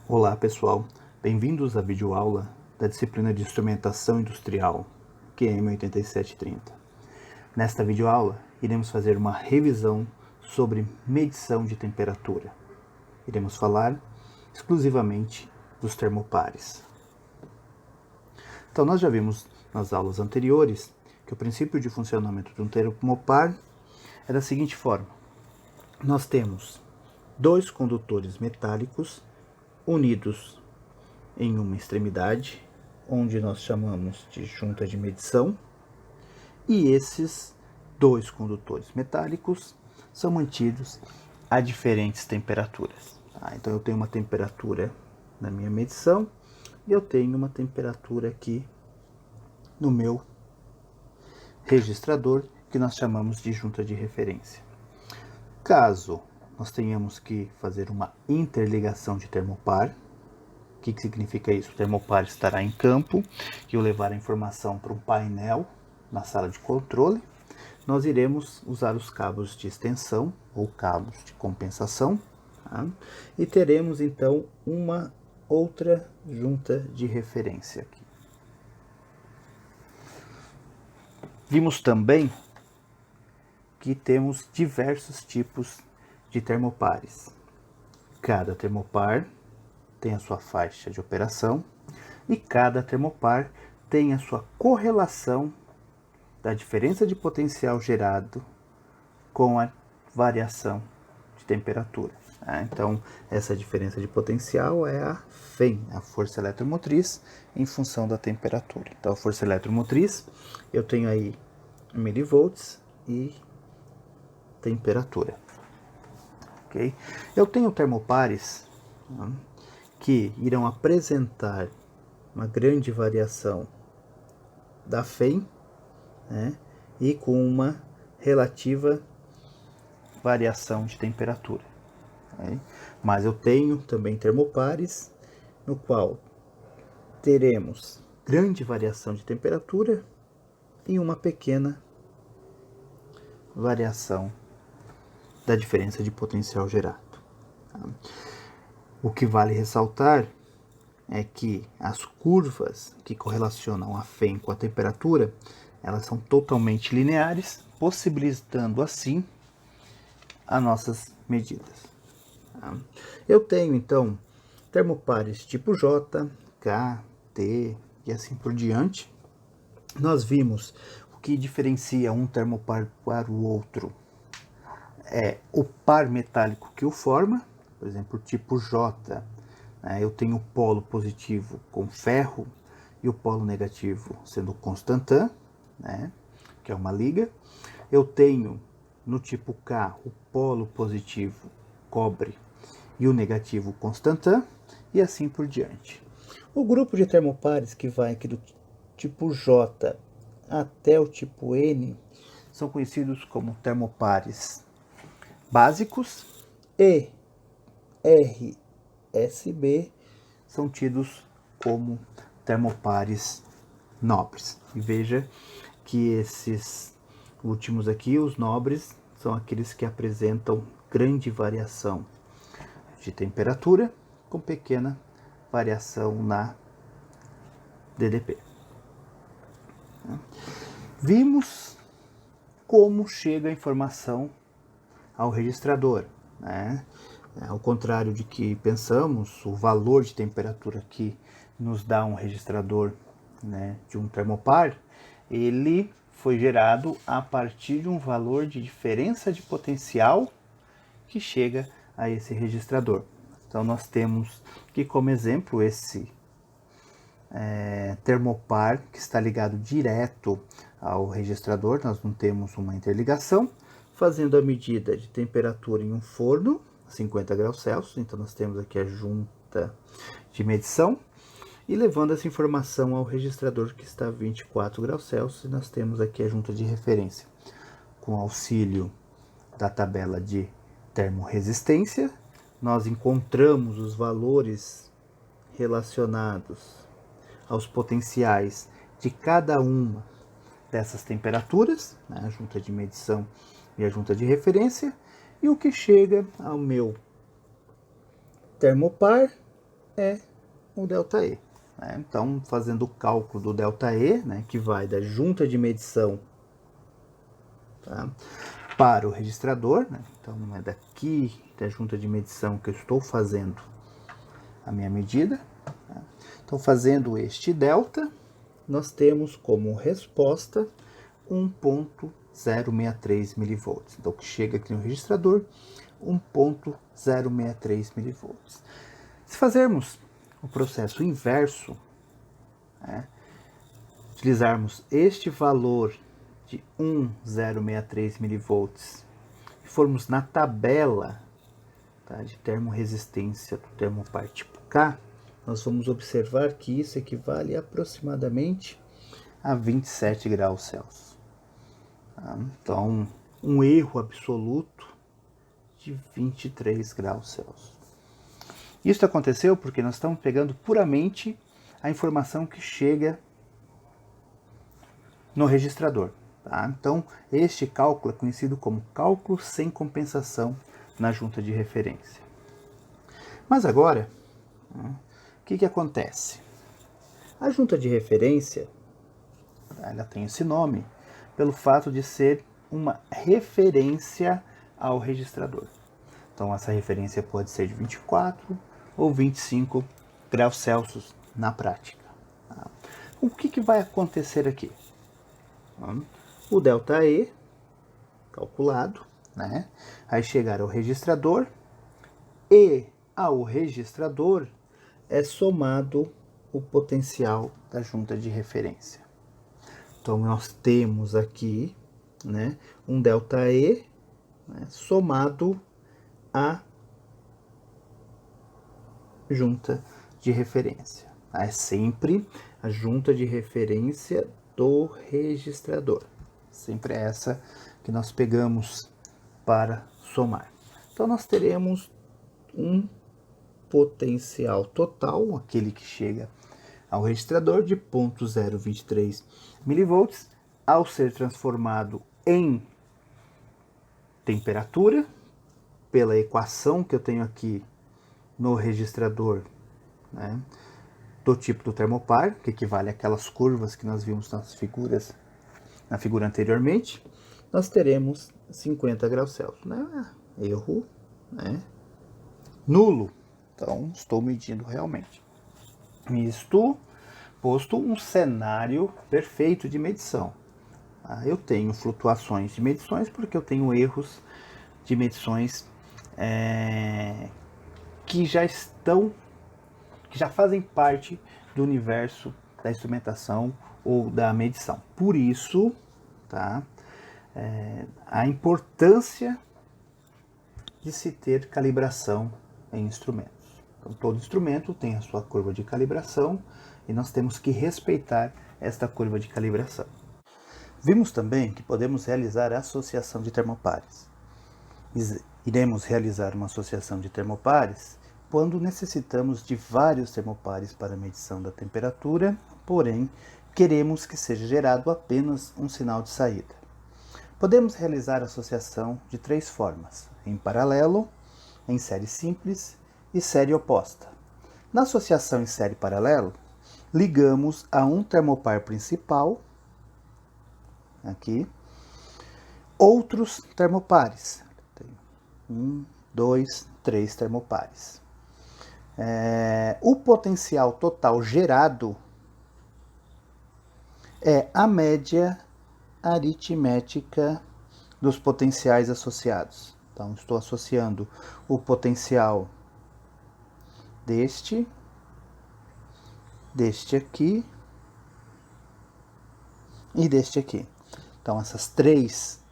Olá pessoal, bem-vindos à videoaula da disciplina de Instrumentação Industrial, QM 8730. Nesta videoaula, iremos fazer uma revisão sobre medição de temperatura. Iremos falar exclusivamente dos termopares. Então, nós já vimos nas aulas anteriores que o princípio de funcionamento de um termopar é da seguinte forma. Nós temos dois condutores metálicos unidos em uma extremidade, onde nós chamamos de junta de medição, e esses dois condutores metálicos são mantidos a diferentes temperaturas. Então eu tenho uma temperatura na minha medição e eu tenho uma temperatura aqui no meu registrador, que nós chamamos de junta de referência. Caso nós tenhamos que fazer uma interligação de termopar, o que significa isso? O termopar estará em campo e eu levar a informação para um painel na sala de controle. Nós iremos usar os cabos de extensão ou cabos de compensação, tá? E teremos então uma outra junta de referência aqui. Vimos também que temos diversos tipos de termopares. Cada termopar tem a sua faixa de operação e cada termopar tem a sua correlação da diferença de potencial gerado com a variação de temperatura. Então, essa diferença de potencial é a FEM, a força eletromotriz, em função da temperatura. Então, a força eletromotriz, eu tenho aí milivolts e temperatura. Okay? Eu tenho termopares que irão apresentar uma grande variação da FEM, né, e com uma relativa variação de temperatura. Okay? Mas eu tenho também termopares no qual teremos grande variação de temperatura e uma pequena variação da diferença de potencial gerado. O que vale ressaltar é que as curvas que correlacionam a FEM com a temperatura, elas são totalmente lineares, possibilitando assim as nossas medidas. Eu tenho então termopares tipo J, K, T e assim por diante. Nós vimos o que diferencia um termopar para o outro é o par metálico que o forma. Por exemplo, o tipo J, eu tenho o polo positivo com ferro e o polo negativo sendo constantan, que é uma liga. Eu tenho no tipo K o polo positivo cobre e o negativo constantan, e assim por diante. O grupo de termopares que vai aqui do tipo J até o tipo N são conhecidos como termopares básicos, e RSB são tidos como termopares nobres. E veja que esses últimos aqui, os nobres, são aqueles que apresentam grande variação de temperatura com pequena variação na DDP. Vimos como chega a informação ao registrador, Ao contrário de que pensamos, o valor de temperatura que nos dá um registrador, de um termopar, ele foi gerado a partir de um valor de diferença de potencial que chega a esse registrador. Então nós temos aqui como exemplo esse termopar que está ligado direto ao registrador. Nós não temos uma interligação, fazendo a medida de temperatura em um forno, 50 graus Celsius. Então nós temos aqui a junta de medição e levando essa informação ao registrador que está a 24 graus Celsius. E nós temos aqui a junta de referência com auxílio da tabela de termorresistência. Nós encontramos os valores relacionados aos potenciais de cada uma dessas temperaturas, a junta de medição e a junta de referência, e o que chega ao meu termopar é o ΔE. Né? Então, fazendo o cálculo do ΔE, né, que vai da junta de medição, tá, para o registrador, né? Então é daqui da junta de medição que eu estou fazendo a minha medida. Tá? Então, fazendo este delta, nós temos como resposta 1,063 mV. Então, que chega aqui no registrador, 1,063 mV. Se fazermos o processo inverso, né, utilizarmos este valor de 1,063 mV e formos na tabela, tá, de termorresistência do termopar tipo K, nós vamos observar que isso equivale aproximadamente a 27 graus Celsius. Tá? Então, um erro absoluto de 23 graus Celsius. Isso aconteceu porque nós estamos pegando puramente a informação que chega no registrador. Tá? Então, este cálculo é conhecido como cálculo sem compensação na junta de referência. Mas agora, o que acontece? A junta de referência, ela tem esse nome pelo fato de ser uma referência ao registrador. Então, essa referência pode ser de 24 ou 25 graus Celsius na prática. Tá? O que vai acontecer aqui? O ΔE calculado, né, vai chegar ao registrador e ao registrador é somado o potencial da junta de referência. Então, nós temos aqui, né, um ΔE, né, somado à junta de referência. É sempre a junta de referência do registrador. Sempre é essa que nós pegamos para somar. Então, nós teremos um potencial total, aquele que chega ao registrador, de 0,023 mV, ao ser transformado em temperatura, pela equação que eu tenho aqui no registrador, né, do tipo do termopar, que equivale àquelas curvas que nós vimos nas figuras, na figura anteriormente, nós teremos 50 graus Celsius. Né? Erro, né, nulo. Então, estou medindo realmente. Isto posto um cenário perfeito de medição. Eu tenho flutuações de medições porque eu tenho erros de medições que já fazem parte do universo da instrumentação ou da medição. Por isso, tá, a importância de se ter calibração em instrumentos. Então, todo instrumento tem a sua curva de calibração e nós temos que respeitar esta curva de calibração. Vimos também que podemos realizar a associação de termopares. Iremos realizar uma associação de termopares quando necessitamos de vários termopares para medição da temperatura, porém queremos que seja gerado apenas um sinal de saída. Podemos realizar a associação de três formas: em paralelo, em série simples e série oposta. Na associação em série paralelo, ligamos a um termopar principal, aqui, outros termopares. Tem 1, 2, 3 termopares. O potencial total gerado é a média aritmética dos potenciais associados. Então, estou associando o potencial deste aqui e deste aqui. Então, essas três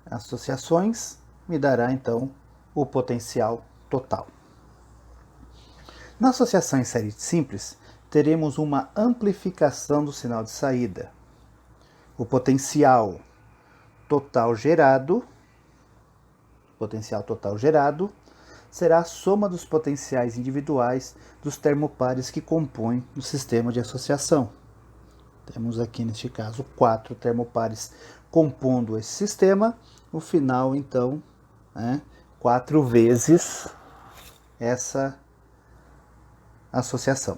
associações me dará, então, o potencial total. Na associação em série simples, teremos uma amplificação do sinal de saída. O potencial total gerado será a soma dos potenciais individuais dos termopares que compõem o sistema de associação. Temos aqui, neste caso, 4 termopares compondo esse sistema. No final, então, 4 vezes essa associação.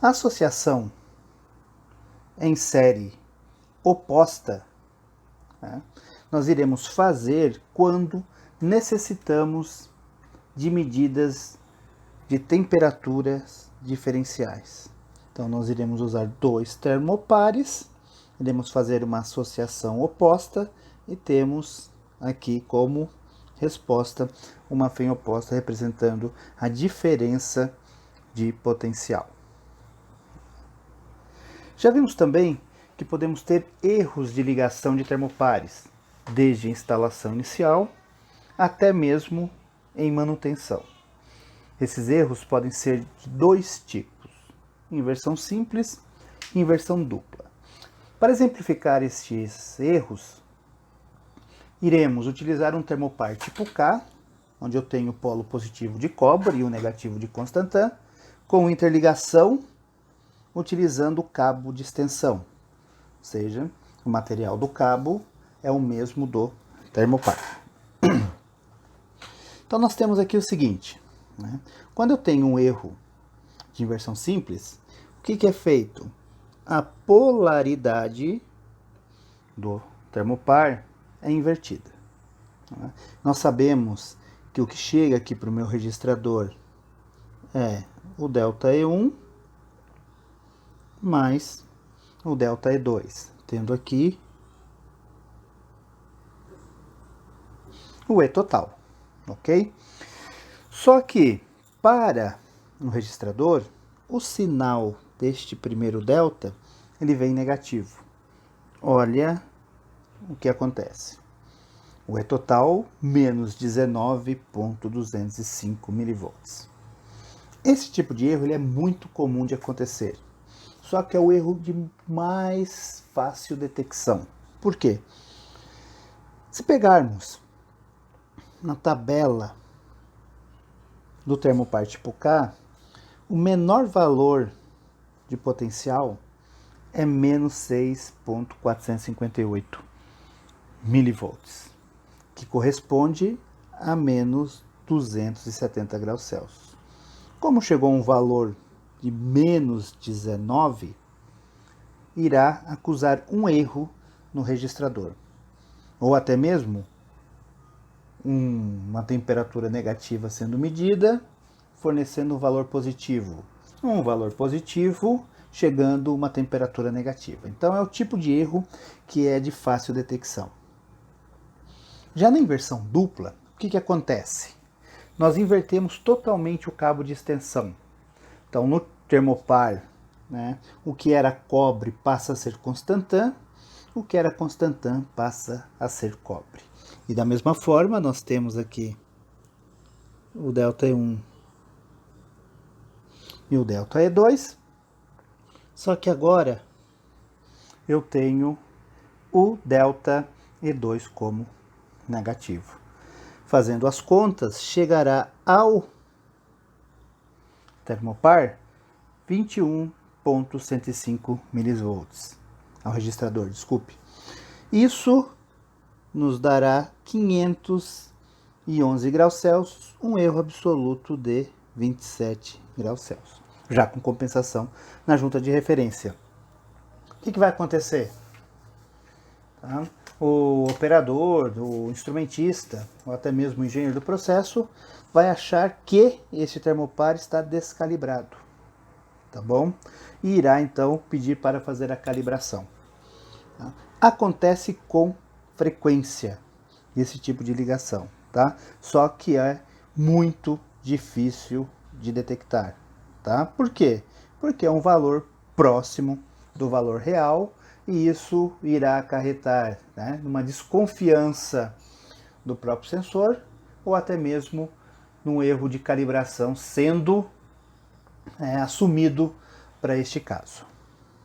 A associação em série oposta, né, nós iremos fazer quando necessitamos de medidas de temperaturas diferenciais. Então, nós iremos usar dois termopares, iremos fazer uma associação oposta e temos aqui como resposta uma fém oposta representando a diferença de potencial. Já vimos também que podemos ter erros de ligação de termopares, desde a instalação inicial até mesmo em manutenção. Esses erros podem ser de dois tipos, inversão simples e inversão dupla. Para exemplificar estes erros, iremos utilizar um termopar tipo K, onde eu tenho o polo positivo de cobre e o negativo de Constantan, com interligação utilizando o cabo de extensão, ou seja, o material do cabo é o mesmo do termopar. Então nós temos aqui o seguinte, né? Quando eu tenho um erro de inversão simples, o que é feito? A polaridade do termopar é invertida. Né? Nós sabemos que o que chega aqui para o meu registrador é o ΔE1 mais o ΔE2, tendo aqui o E total, ok? Só que para no registrador, o sinal deste primeiro delta, ele vem negativo. Olha o que acontece. O E total menos 19,205 mV. Esse tipo de erro ele é muito comum de acontecer. Só que é o erro de mais fácil detecção. Por quê? Se pegarmos na tabela do termopar tipo K, o menor valor de potencial é menos 6,458 mV, que corresponde a menos 270 graus Celsius. Como chegou a um valor de menos 19, irá acusar um erro no registrador, ou até mesmo uma temperatura negativa sendo medida, fornecendo um valor positivo. Um valor positivo chegando a uma temperatura negativa. Então é o tipo de erro que é de fácil detecção. Já na inversão dupla, o que acontece? Nós invertemos totalmente o cabo de extensão. Então, no termopar, né, o que era cobre passa a ser Constantan, o que era Constantan passa a ser cobre. E da mesma forma, nós temos aqui o ΔE1 e o ΔE2, só que agora eu tenho o ΔE2 como negativo. Fazendo as contas, chegará ao termopar 21,105 mV, ao registrador, desculpe. Isso nos dará 511 graus Celsius, um erro absoluto de 27 graus Celsius, já com compensação na junta de referência. O que vai acontecer? Tá? O operador, o instrumentista, ou até mesmo o engenheiro do processo, vai achar que esse termopar está descalibrado, tá bom? E irá então pedir para fazer a calibração. Tá? Acontece com frequência esse tipo de ligação, tá? Só que é muito difícil de detectar, tá? Por quê? Porque é um valor próximo do valor real e isso irá acarretar, né, numa desconfiança do próprio sensor ou até mesmo num erro de calibração sendo assumido para este caso.